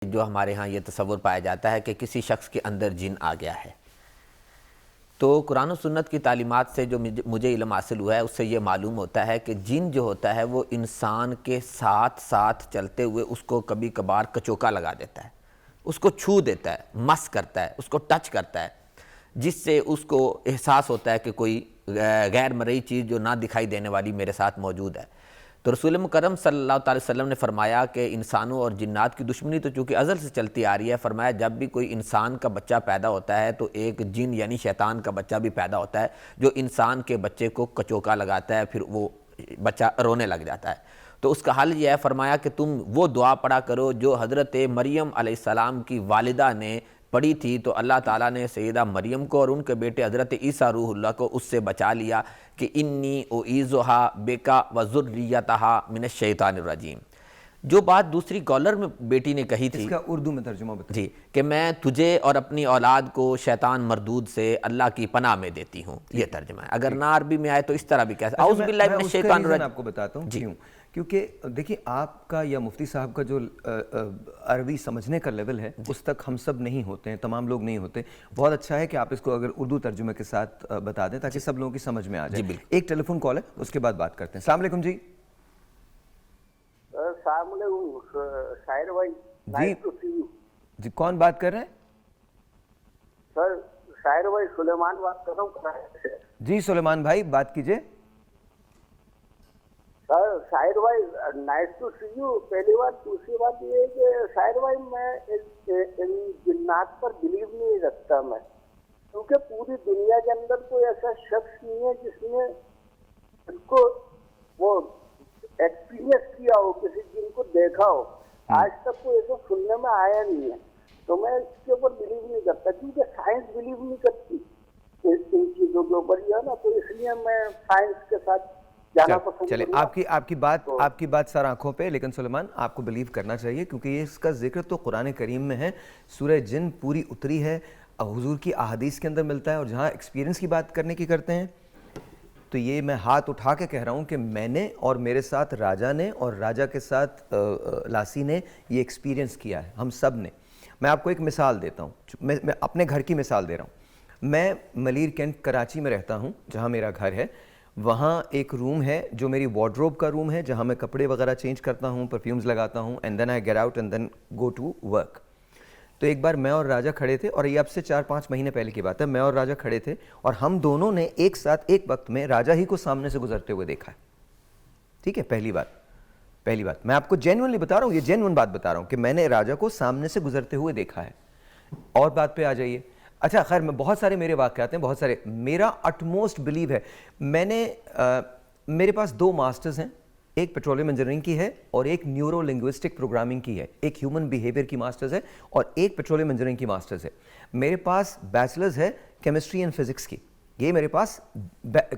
جو ہمارے ہاں یہ تصور پایا جاتا ہے کہ کسی شخص کے اندر جن آ گیا ہے، تو قرآن و سنت کی تعلیمات سے جو مجھے علم حاصل ہوا ہے اس سے یہ معلوم ہوتا ہے کہ جن جو ہوتا ہے وہ انسان کے ساتھ ساتھ چلتے ہوئے اس کو کبھی کبھار کچوکا لگا دیتا ہے، اس کو چھو دیتا ہے، مس کرتا ہے، اس کو ٹچ کرتا ہے، جس سے اس کو احساس ہوتا ہے کہ کوئی غیر مرئی چیز جو نہ دکھائی دینے والی میرے ساتھ موجود ہے۔ تو رسول مکرم صلی اللہ علیہ وسلم نے فرمایا کہ انسانوں اور جنات کی دشمنی تو چونکہ ازل سے چلتی آ رہی ہے، فرمایا جب بھی کوئی انسان کا بچہ پیدا ہوتا ہے تو ایک جن یعنی شیطان کا بچہ بھی پیدا ہوتا ہے جو انسان کے بچے کو کچوکا لگاتا ہے، پھر وہ بچہ رونے لگ جاتا ہے۔ تو اس کا حل یہ ہے، فرمایا کہ تم وہ دعا پڑھا کرو جو حضرت مریم علیہ السلام کی والدہ نے پڑھی تھی، تو اللہ تعالیٰ نے سیدہ مریم کو اور ان کے بیٹے حضرت عیسیٰ روح اللہ کو اس سے بچا لیا کہ انی اعیذھا بک وذریتھا من الشیطان الرجیم۔ جو بات دوسری کالر میں بیٹی نے کہی تھی، اس کا اردو میں ترجمہ بتا جی، کہ میں تجھے اور اپنی اولاد کو شیطان مردود سے اللہ کی پناہ میں دیتی ہوں، یہ ترجمہ ہے۔ اگر نہ عربی میں آئے تو اس طرح بھی کہہ سکتے، اعوذ باللہ من الشیطان الرجیم۔ آپ کو بتاتا ہوں کیوں، کیونکہ دیکھیں آپ کا یا مفتی صاحب کا جو عربی سمجھنے کا لیول ہے اس تک ہم سب نہیں ہوتے ہیں، تمام لوگ نہیں ہوتے۔ بہت اچھا ہے کہ آپ اس کو اگر اردو ترجمے کے ساتھ بتا دیں تاکہ سب لوگوں کی سمجھ میں آ جائے۔ ایک ٹیلی فون کال ہے، اس کے بعد بات کرتے ہیں۔ السلام علیکم جی۔ السلام علیکم شاعر بھائی، جی کون بات کر رہے ہیں؟ سر شاعر بھائی سلیمان بات کر رہا ہوں کراچی سے۔ جی سلیمان بھائی بات کیجئے۔ سر شاعر بھائی نائس ٹو سی یو، پہلی بات۔ دوسری بات یہ ہے کہ شاعر بھائی میں ان جنات پر بلیو نہیں رکھتا میں، کیونکہ پوری دنیا کے اندر کوئی ایسا شخص نہیں ہے جس نے ان کو وہ ایکسپیرینس کیا ہو، کسی جن کو دیکھا ہو۔ آج تک کوئی ایسا سننے میں آیا نہیں ہے، تو میں اس کے اوپر بلیو نہیں کرتا، کیونکہ سائنس بلیو نہیں کرتی ان چیزوں کے اوپر، یہ ہے نا، تو اس لیے میں سائنس کے ساتھ جانا پسند چلے کروں گا۔ آپ کی بات سر آنکھوں پہ، لیکن سلیمان آپ کو بلیو کرنا چاہیے کیونکہ یہ اس کا ذکر تو قرآن کریم میں ہے، سورہ جن پوری اتری ہے، حضور کی احادیث کے اندر ملتا ہے، اور جہاں ایکسپیرینس کی بات کرنے کی کرتے ہیں تو یہ میں ہاتھ اٹھا کے کہہ رہا ہوں کہ میں نے اور میرے ساتھ راجہ نے اور راجہ کے ساتھ لاسی نے یہ ایکسپیرینس کیا ہے، ہم سب نے۔ میں آپ کو ایک مثال دیتا ہوں، میں اپنے گھر کی مثال دے رہا ہوں۔ میں ملیر کینٹ کراچی میں رہتا ہوں جہاں میرا گھر ہے، وہاں ایک روم ہے جو میری وارڈروب کا روم ہے، جہاں میں کپڑے وغیرہ چینج کرتا ہوں، پرفیومز لگاتا ہوں، and then I get out and then go to work. تو ایک بار میں اور راجہ کھڑے تھے، اور یہ اب سے 4-5 مہینے پہلے کی بات ہے، میں اور راجہ کھڑے تھے اور ہم دونوں نے ایک ساتھ ایک وقت میں راجہ ہی کو سامنے سے گزرتے ہوئے دیکھا ہے۔ ٹھیک ہے، پہلی بات میں آپ کو جینوئنلی بتا رہا ہوں، یہ جینوئن بات بتا رہا ہوں کہ میں نے راجہ کو سامنے سے گزرتے ہوئے دیکھا ہے۔ اور بات پہ آ جائیے۔ اچھا خیر، میں بہت سارے میرے واقعات ہیں، بہت سارے۔ میرا اٹموسٹ بلیو ہے، میرے پاس 2 ماسٹرز ہیں، ایک پیٹرولیم انجینئرنگ کی ہے اور ایک نیورو لنگوسٹک پروگرامنگ کی ہے، ایک ہیومن بیہیویئر کی ماسٹرز ہے اور ایک پیٹرولیم انجینئرنگ کی ماسٹرز ہے۔ میرے پاس بیچلرز ہے کیمسٹری اینڈ فزکس کی، یہ میرے پاس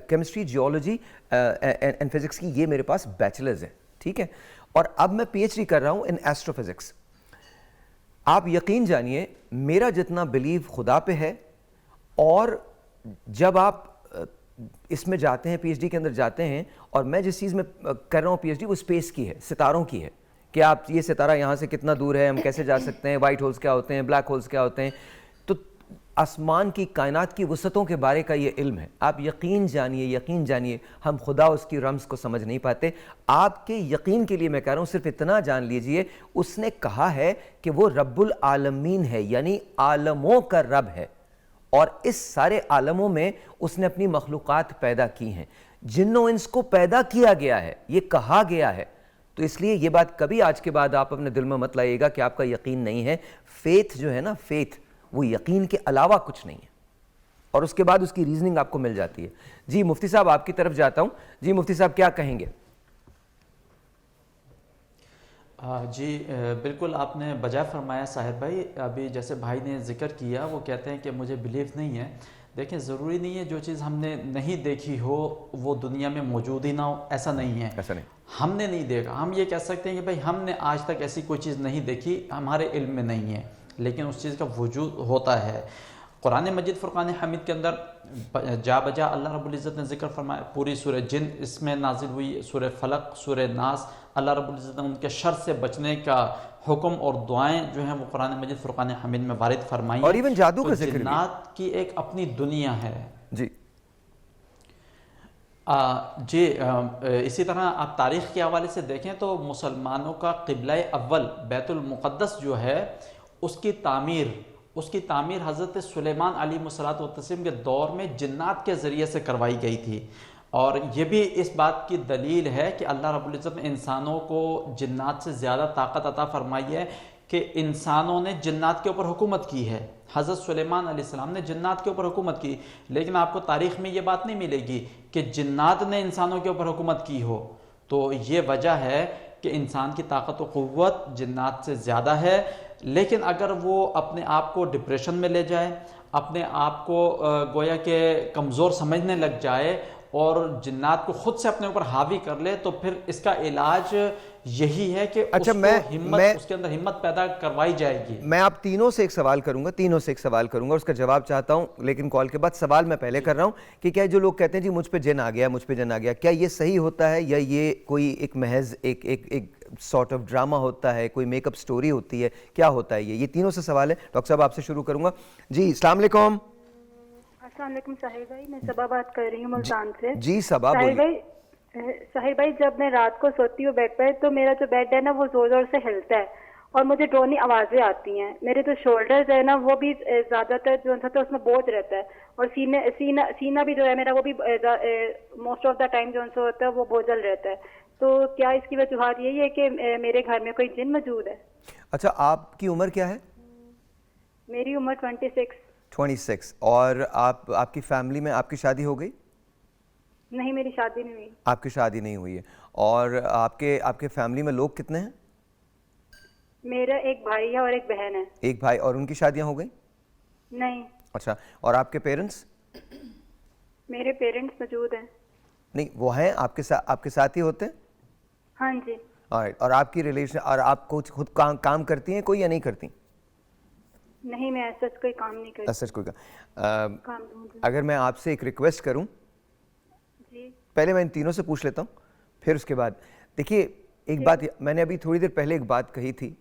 کیمسٹری جیولوجی اینڈ فزکس کی، یہ میرے پاس بیچلرز ہے، ٹھیک ہے۔ اور اب میں پی ایچ ڈی کر رہا ہوں ان ایسٹرو فزکس۔ آپ یقین جانیے میرا جتنا بلیو خدا پہ ہے، اور جب آپ اس میں جاتے ہیں، پی ایچ ڈی کے اندر جاتے ہیں، اور میں جس چیز میں کر رہا ہوں پی ایچ ڈی وہ اسپیس کی ہے، ستاروں کی ہے، کہ آپ یہ ستارہ یہاں سے کتنا دور ہے، ہم کیسے جا سکتے ہیں، وائٹ ہولز کیا ہوتے ہیں، بلیک ہولز کیا ہوتے ہیں، تو آسمان کی کائنات کی وسعتوں کے بارے کا یہ علم ہے۔ آپ یقین جانیے ہم خدا اس کی رمز کو سمجھ نہیں پاتے۔ آپ کے یقین کے لیے میں کہہ رہا ہوں، صرف اتنا جان لیجئے، اس نے کہا ہے کہ وہ رب العالمین ہے، یعنی عالموں کا رب ہے، اور اس سارے عالموں میں اس نے اپنی مخلوقات پیدا کی ہیں، جن و انس کو پیدا کیا گیا ہے، یہ کہا گیا ہے۔ تو اس لیے یہ بات کبھی آج کے بعد آپ اپنے دل میں مت لائیے گا کہ آپ کا یقین نہیں ہے۔ فیتھ جو ہے نا، فیتھ وہ یقین کے علاوہ کچھ نہیں ہے، اور اس کے بعد اس کی ریزننگ آپ کو مل جاتی ہے۔ جی مفتی صاحب آپ کی طرف جاتا ہوں۔ جی مفتی صاحب کیا کہیں گے؟ جی بالکل آپ نے بجائے فرمایا صاحب بھائی۔ ابھی جیسے بھائی نے ذکر کیا، وہ کہتے ہیں کہ مجھے بلیو نہیں ہے۔ دیکھیں ضروری نہیں ہے جو چیز ہم نے نہیں دیکھی ہو وہ دنیا میں موجود ہی نہ ہو، ایسا نہیں ہے۔ ہم نے نہیں دیکھا، ہم یہ کہہ سکتے ہیں کہ بھائی ہم نے آج تک ایسی کوئی چیز نہیں دیکھی، ہمارے علم میں نہیں ہے، لیکن اس چیز کا وجود ہوتا ہے۔ قرآن مجید فرقان حمید کے اندر جا بجا اللہ رب العزت نے ذکر فرمایا، پوری سورہ جن اس میں نازل ہوئی، سورہ فلق، سورہ ناس، اللہ رب العزت نے ان کے شر سے بچنے کا حکم اور دعائیں جو ہیں وہ قرآن مجید فرقان حمید میں وارد فرمائی ہیں. اور ایون جادو تو کا ذکر بھی. جنات کی ایک اپنی دنیا ہے. جی جی اسی طرح آپ تاریخ کے حوالے سے دیکھیں تو مسلمانوں کا قبلہ اول بیت المقدس جو ہے اس کی تعمیر حضرت سلیمان علیہ الصلوۃ والتسلیم کے دور میں جنات کے ذریعے سے کروائی گئی تھی. اور یہ بھی اس بات کی دلیل ہے کہ اللہ رب العزت نے انسانوں کو جنات سے زیادہ طاقت عطا فرمائی ہے کہ انسانوں نے جنات کے اوپر حکومت کی ہے. حضرت سلیمان علیہ السلام نے جنات کے اوپر حکومت کی، لیکن آپ کو تاریخ میں یہ بات نہیں ملے گی کہ جنات نے انسانوں کے اوپر حکومت کی ہو. تو یہ وجہ ہے کہ انسان کی طاقت و قوت جنات سے زیادہ ہے. لیکن اگر وہ اپنے آپ کو ڈپریشن میں لے جائے، اپنے آپ کو گویا کہ کمزور سمجھنے لگ جائے اور جنات کو خود سے اپنے اوپر حاوی کر لے، تو پھر اس کا علاج یہی ہے کہ اس کے اندر ہمت پیدا کروائی جائے گی. میں آپ تینوں سے ایک سوال کروں گا، اس کا جواب چاہتا ہوں لیکن کال کے بعد. سوال میں پہلے کر رہا ہوں کہ کیا جو لوگ کہتے ہیں جی مجھ پہ جن آ گیا، کیا یہ صحیح ہوتا ہے یا یہ کوئی ایک محض ایک سارٹ آف ڈرامہ ہوتا ہے، کوئی میک اپ سٹوری ہوتی ہے، کیا ہوتا ہے یہ تینوں سے سوال ہے. ڈاکٹر صاحب آپ سے شروع کروں گا. جی السلام علیکم. السلام علیکم ساحر بھائی، میں صبا بات کر رہی ہوں ملتان سے. جی صبا بولیے. ساحر بھائی جب میں رات کو سوتی ہوں بیڈ پر تو میرا جو بیڈ ہے نا وہ زور زور سے ہلتا ہے اور مجھے ڈرونی آوازیں آتی ہیں. میرے جو شولڈرز ہے نا وہ بھی زیادہ تر جو ہے اس میں بوجھ رہتا ہے اور سینہ بھی جو ہے میرا وہ بھی موسٹ آف دا ٹائم جو ہوتا ہے وہ بوجھل رہتا ہے. تو کیا اس کی وجوہات یہی ہے کہ میرے گھر میں کوئی جن موجود ہے؟ اچھا آپ کی عمر کیا ہے؟ میری عمر 26. اور آپ کی فیملی میں آپ کی شادی ہو گئی؟ نہیں، میری شادی نہیں ہوئی. آپ کی شادی نہیں ہوئی ہے. اور آپ کے فیملی میں لوگ کتنے ہیں؟ میرا ایک بھائی ہے اور ایک بہن ہے. ایک بھائی، اور ان کی شادیاں ہو گئی؟ نہیں. اچھا، اور آپ کے پیرنٹس؟ میرے پیرنٹس موجود ہیں. نہیں، وہ ہیں آپ کے ساتھ ہی ہوتے ہیں؟ ہاں جی. اور آپ کی ریلیشن، اور آپ کچھ خود کام کرتی ہیں کوئی یا نہیں کرتی؟ نہیں، میں ایسا کوئی کام نہیں کرتی. ایسا کوئی کام. اگر میں آپ سے ایک ریکویسٹ کروں، جی پہلے میں ان تینوں سے پوچھ لیتا ہوں پھر اس کے بعد. دیکھیے ایک بات میں نے ابھی تھوڑی دیر پہلے ایک بات کہی تھی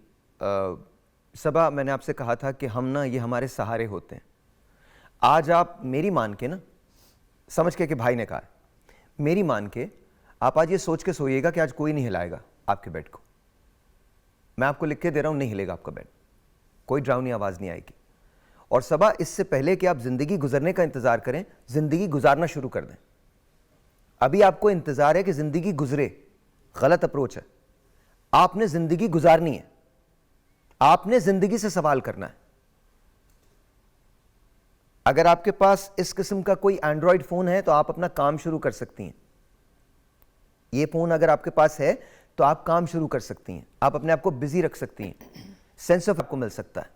صبا، میں نے آپ سے کہا تھا کہ ہم نا یہ ہمارے سہارے ہوتے ہیں. آج آپ میری مان کے نا، سمجھ کے کہ بھائی نے کہا، میری مان کے آپ آج یہ سوچ کے سوئیے گا کہ آج کوئی نہیں ہلائے گا آپ کے بیڈ کو. میں آپ کو لکھ کے دے رہا ہوں، نہیں ہلے گا آپ کا بیڈ، کوئی ڈراؤنی آواز نہیں آئے گی. اور صبا اس سے پہلے کہ آپ زندگی گزرنے کا انتظار کریں، زندگی گزارنا شروع کر دیں. ابھی آپ کو انتظار ہے کہ زندگی گزرے، غلط اپروچ ہے. آپ نے زندگی گزارنی ہے، آپ نے زندگی سے سوال کرنا ہے. اگر آپ کے پاس اس قسم کا کوئی اینڈرائڈ فون ہے تو آپ اپنا کام شروع کر سکتی ہیں. یہ فون اگر آپ کے پاس ہے تو آپ کام شروع کر سکتی ہیں، آپ اپنے آپ کو بزی رکھ سکتی ہیں، سینس آف آپ کو مل سکتا ہے.